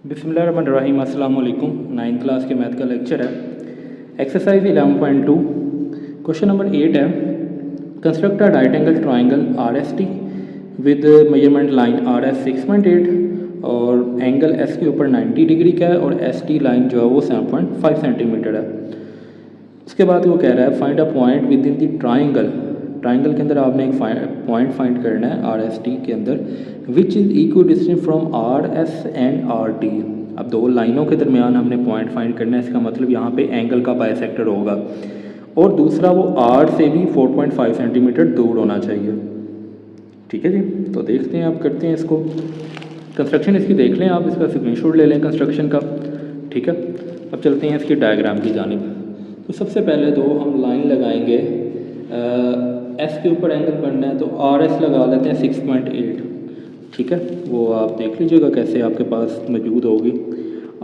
बिस्मिल्लाहिर्रहमानिर्रहीम। अस्सलाम वालेकुम। 9th क्लास के मैथ का लेक्चर है। एक्सरसाइज 11.2 क्वेश्चन नंबर 8 है। Construct a right angle triangle R S T with measurement line R S 6.8 और एंगल एस के ऊपर 90 डिग्री का है और एस टी लाइन जो है वो 7.5 सेंटीमीटर है। उसके बाद वो कह रहा है find a point with in the triangle. Triangle के अंदर आपने एक पॉइंट फाइंड करना है आर एस टी के अंदर, which is इक्व distance from R S and R T. अब दो लाइनों के दरमियान हमने पॉइंट फाइंड करना है, इसका मतलब यहाँ पे एंगल का बाइसेक्टर होगा और दूसरा वो आर से भी 4.5 सेंटीमीटर दूर होना चाहिए। ठीक है जी, तो देखते हैं आप करते हैं इसको। कंस्ट्रक्शन इसकी देख लें आप, इसका स्क्रीनशॉट ले लें कंस्ट्रक्शन का। ठीक है, अब चलते हैं इसकी डायग्राम की जानिब। तो सबसे पहले तो हम लाइन लगाएंगे, एस के ऊपर एंगल बनना है तो आर एस लगा लेते हैं 6.8। ठीक है, वो आप देख लीजिएगा कैसे आपके पास मौजूद होगी।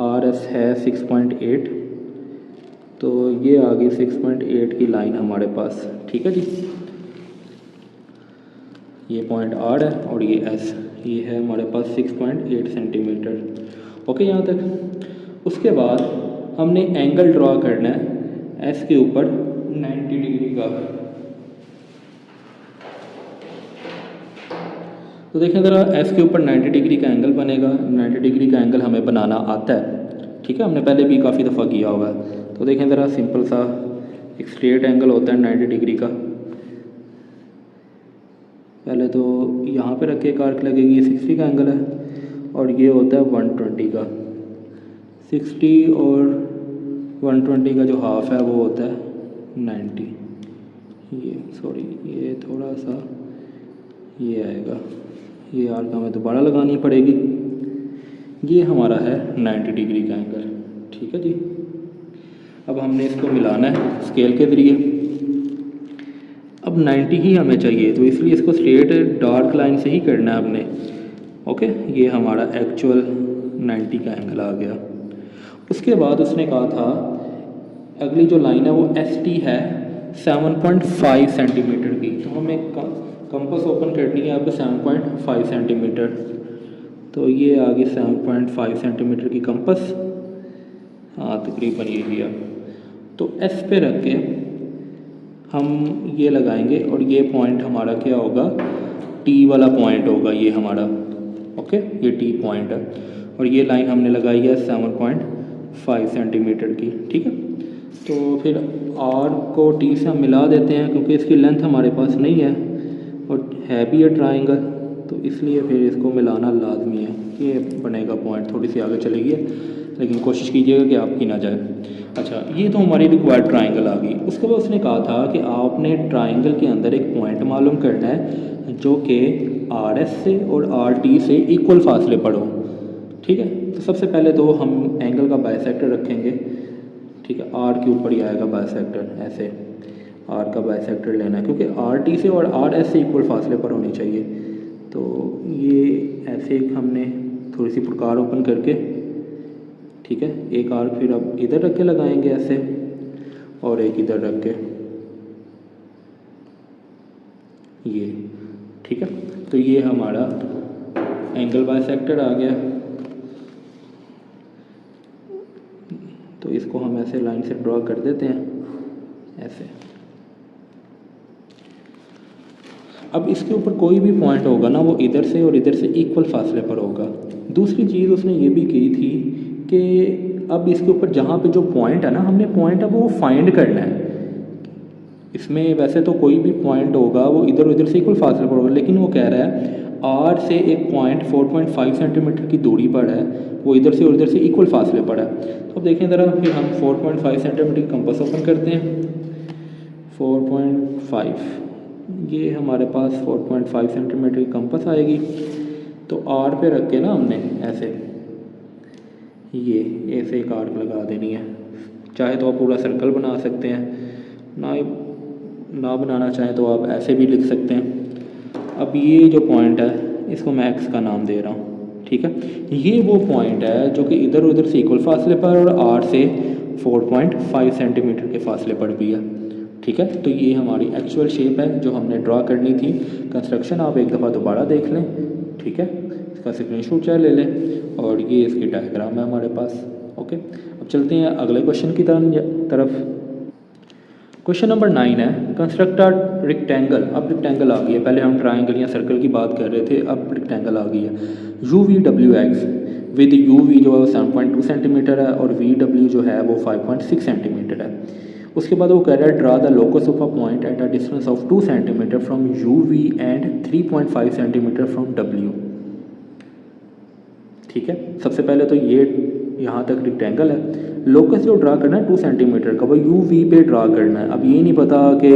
आर एस है 6.8, तो ये आ गई 6.8 की लाइन हमारे पास। ठीक है जी, ये पॉइंट आर है और ये एस, ये है हमारे पास 6.8 सेंटीमीटर। ओके यहाँ तक। उसके बाद हमने एंगल ड्रा करना है एस के ऊपर 90 डिग्री का। तो देखें ज़रा, एस के ऊपर 90 डिग्री का एंगल बनेगा। 90 डिग्री का एंगल हमें बनाना आता है। ठीक है, हमने पहले भी काफ़ी दफ़ा किया होगा। तो देखें ज़रा, सिंपल सा एक स्ट्रेट एंगल होता है 90 डिग्री का। पहले तो यहाँ पे रख के एक आर्क लगेगी, ये 60 का एंगल है और ये होता है 120 का। 60 और 120 का जो हाफ है वो होता है 90। ये थोड़ा सा ये आएगा, ये आर्क हमें दोबारा लगानी पड़ेगी। ये हमारा है 90 डिग्री का एंगल। ठीक है जी, अब हमने इसको मिलाना है स्केल के ज़रिए। अब 90 ही हमें चाहिए, तो इसलिए इसको स्ट्रेट डार्क लाइन से ही करना है हमने। ओके, ये हमारा एक्चुअल 90 का एंगल आ गया। उसके बाद उसने कहा था अगली जो लाइन है वो एस टी है 7.5 सेंटीमीटर की। तो हमें कंपास ओपन करनी है अब 7.5 सेंटीमीटर। तो ये आ गई 7.5 सेंटीमीटर की कंपास। हाँ, तकरीबन ये लिया। तो एस पे रख के हम ये लगाएंगे और ये पॉइंट हमारा क्या होगा, टी वाला पॉइंट होगा ये हमारा। ओके, ये टी पॉइंट है और ये लाइन हमने लगाई है 7.5 सेंटीमीटर की। ठीक है, तो फिर आर को टी से हम मिला देते हैं क्योंकि इसकी लेंथ हमारे पास नहीं है और है भी है ट्राइंगल, तो इसलिए फिर इसको मिलाना लाजमी है। ये बनेगा पॉइंट, थोड़ी सी आगे चलेगी लेकिन कोशिश कीजिएगा कि आपकी ना जाए। अच्छा, ये तो हमारी रिक्वायर्ड ट्राइंगल आ गई। उसके बाद उसने कहा था कि आपने ट्राइंगल के अंदर एक पॉइंट मालूम करना है जो कि आर एस से और आर टी से इक्वल फासले पर हो। ठीक है, तो सबसे पहले तो हम एंगल का बाइसेक्टर रखेंगे। ठीक है, आर के ऊपर ही आएगा बाइसेक्टर, ऐसे आर का बाइसेक्टर लेना है क्योंकि आर टी से और आर एस से इक्वल फासले पर होनी चाहिए। तो ये ऐसे एक हमने थोड़ी सी प्रकार ओपन करके, ठीक है, एक आर्क फिर अब इधर रख के लगाएंगे ऐसे और एक इधर रख के ये। ठीक है, तो ये हमारा एंगल बाइसेक्टर आ गया। तो इसको हम ऐसे लाइन से ड्रॉ कर देते हैं ऐसे। अब इसके ऊपर कोई भी पॉइंट होगा ना, वो इधर से और इधर से इक्वल फासले पर होगा। दूसरी चीज़ उसने ये भी की थी कि अब इसके ऊपर जहाँ पे जो पॉइंट है ना, हमने पॉइंट है वो फाइंड करना है। इसमें वैसे तो कोई भी पॉइंट होगा वो इधर उधर से इक्वल फासले पर होगा, लेकिन वो कह रहा है आर से एक पॉइंट 4.5 सेंटीमीटर की दूरी पर है, वो इधर से और इधर से इक्वल फासले पर है। तो अब देखें ज़रा, फिर हम 4.5 सेंटीमीटर की कंपास ओपन करते हैं। 4.5, ये हमारे पास 4.5 सेंटीमीटर की कंपास आएगी। तो आर पे रख के ना हमने ऐसे ये ऐसे एक आर्क लगा देनी है। चाहे तो आप पूरा सर्कल बना सकते हैं, ना बनाना चाहें तो आप ऐसे भी लिख सकते हैं। अब ये जो पॉइंट है इसको मैं एक्स का नाम दे रहा हूँ। ठीक है, ये वो पॉइंट है जो कि इधर उधर से इक्वल फासले पर और आर से 4.5 सेंटीमीटर के फासले पर भी है। ठीक है, तो ये हमारी एक्चुअल शेप है जो हमने ड्रा करनी थी। कंस्ट्रक्शन आप एक दफ़ा दोबारा देख लें। ठीक है, इसका स्क्रीनशॉट चाहे ले लें और ये इसकी डायग्राम है हमारे पास। ओके, अब चलते हैं अगले क्वेश्चन की तरफ। क्वेश्चन नंबर 9 है, कंस्ट्रक्ट अ रेक्टेंगल। अब रेक्टेंगल आ गई है, पहले हम ट्राइंगल या सर्कल की बात कर रहे थे, अब रेक्टेंगल आ गई है। U V W X with U V जो है वो 7.2 सेंटीमीटर है और वी डब्ल्यू जो है वो 5.6 सेंटीमीटर है। उसके बाद वो कह रहा है draw the locus of a point at a distance of 2 centimetre from U V and 3.5 centimetre from W. ठीक है, सबसे पहले तो ये यहाँ तक रेक्टेंगल है, लोकस जो ड्रा करना है 2 सेंटीमीटर का, वो यू वी पे ड्रा करना है। अब ये नहीं पता कि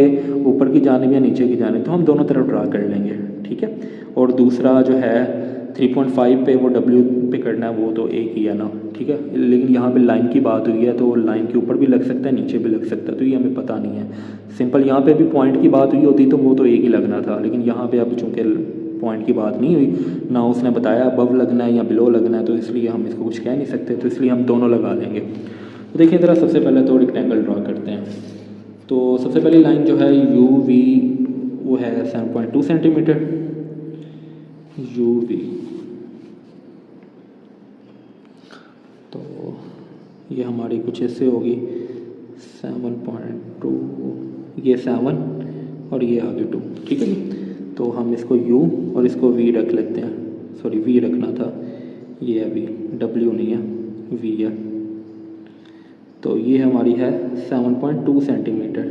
ऊपर की जानिब या नीचे की जानिब, तो हम दोनों तरफ ड्रा कर लेंगे। ठीक है, और दूसरा जो है 3.5 पे वो डब्ल्यू पे करना है, वो तो एक ही है ना। ठीक है, लेकिन यहाँ पे लाइन की बात हुई है तो लाइन के ऊपर भी लग सकता है, नीचे भी लग सकता है, तो ये हमें पता नहीं है। सिंपल यहाँ पे भी पॉइंट की बात हुई होती तो वो तो एक ही लगना था, लेकिन यहाँ पे अब चूँकि पॉइंट की बात नहीं हुई, ना उसने बताया अबव लगना है या बिलो लगना है, तो इसलिए हम इसको कुछ कह नहीं सकते, तो इसलिए हम दोनों लगा लेंगे। तो देखिए ज़रा, सबसे पहले तो रेक्टेंगल ड्रा करते हैं। तो सबसे पहली लाइन जो है यू वी वो है 7.2 सेंटीमीटर, यू वी। तो ये हमारी कुछ ऐसे होगी 7.2, ये 7 और ये आगे 2। ठीक है जी, तो हम इसको u और इसको v रख लेते हैं, सॉरी v रखना था, ये है v, w नहीं है, v है। तो ये हमारी है 7.2 सेंटीमीटर।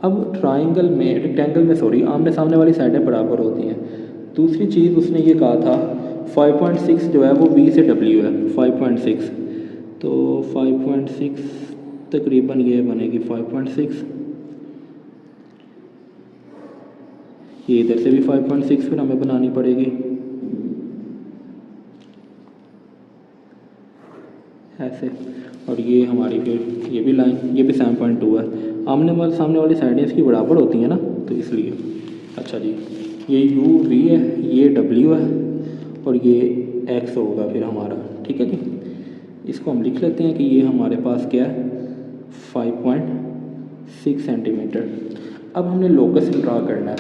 अब ट्राइंगल में, रेक्टेंगल में सॉरी, आमने सामने वाली साइडें बराबर होती हैं। दूसरी चीज़ उसने ये कहा था 5.6 जो है वो v से w है, 5.6, तो 5.6 तकरीबन ये बनेगी 5.6, ये इधर से भी 5.6 फिर हमें बनानी पड़ेगी ऐसे, और ये हमारी फिर ये भी लाइन, ये भी 7.2 है। आमने सामने वाली साइडें इसकी बराबर होती हैं ना, तो इसलिए। अच्छा जी, ये यू वी है, ये डब्ल्यू है और ये एक्स होगा फिर हमारा। ठीक है जी, इसको हम लिख लेते हैं कि ये हमारे पास क्या है 5.6 सेंटीमीटर। अब हमने लोकस ड्रा करना है,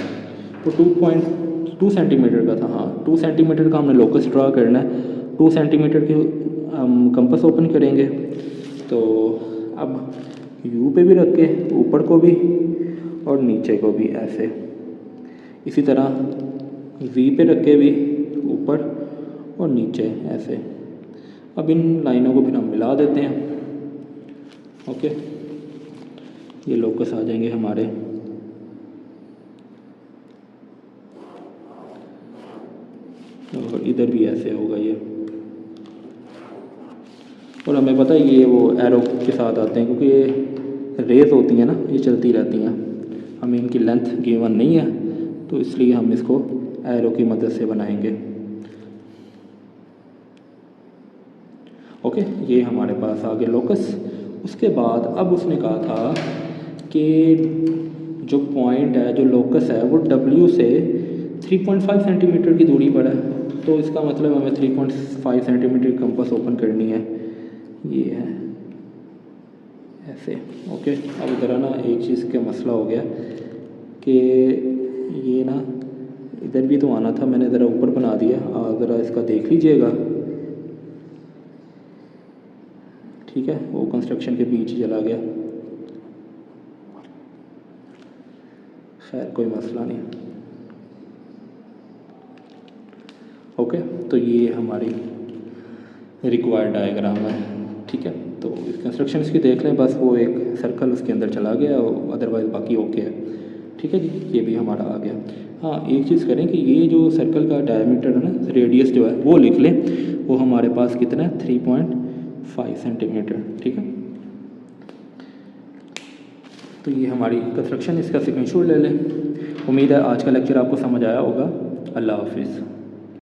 तो 2.2 सेंटीमीटर का था, हाँ 2 सेंटीमीटर का हमने लोकस ड्रा करना है। 2 सेंटीमीटर की हम कंपास ओपन करेंगे, तो अब यू पे भी रख के ऊपर को भी और नीचे को भी ऐसे, इसी तरह वी पे रख के भी ऊपर और नीचे ऐसे। अब इन लाइनों को फिर हम मिला देते हैं। ओके, ये लोकस आ जाएंगे हमारे। और इधर भी ऐसे होगा ये, और हमें पता है ये वो एरो के साथ आते हैं, क्योंकि ये रेज होती हैं ना, ये चलती रहती हैं, हमें इनकी लेंथ गिवन नहीं है, तो इसलिए हम इसको एरो की मदद से बनाएंगे। ओके, ये हमारे पास आ गए लोकस। उसके बाद अब उसने कहा था कि जो पॉइंट है, जो लोकस है, वो डब्ल्यू से 3.5 सेंटीमीटर की दूरी पर है, तो इसका मतलब हमें 3.5 सेंटीमीटर कंपास ओपन करनी है, ये है ऐसे। ओके, अब इधर ना एक चीज़ का मसला हो गया कि ये ना इधर भी तो आना था, मैंने ज़रा ऊपर बना दिया, ज़रा इसका देख लीजिएगा। ठीक है, वो कंस्ट्रक्शन के बीच ही चला गया, खैर कोई मसला नहीं। ओके, तो ये हमारी रिक्वायर्ड डायग्राम है। ठीक है, तो इस कंस्ट्रक्शन इसकी देख लें, बस वो एक सर्कल उसके अंदर चला गया, अदरवाइज़ बाकी ओके है। ठीक है जी, ये भी हमारा आ गया। हाँ, एक चीज़ करें कि ये जो सर्कल का डायमीटर है ना, रेडियस जो है वो लिख लें, वो हमारे पास कितना है 3.5 सेंटीमीटर। ठीक है, तो ये हमारी कंस्ट्रक्शन, इसका स्क्रीनशॉट ले लें। उम्मीद है आज का लेक्चर आपको समझ आया होगा। अल्लाह हाफिज़।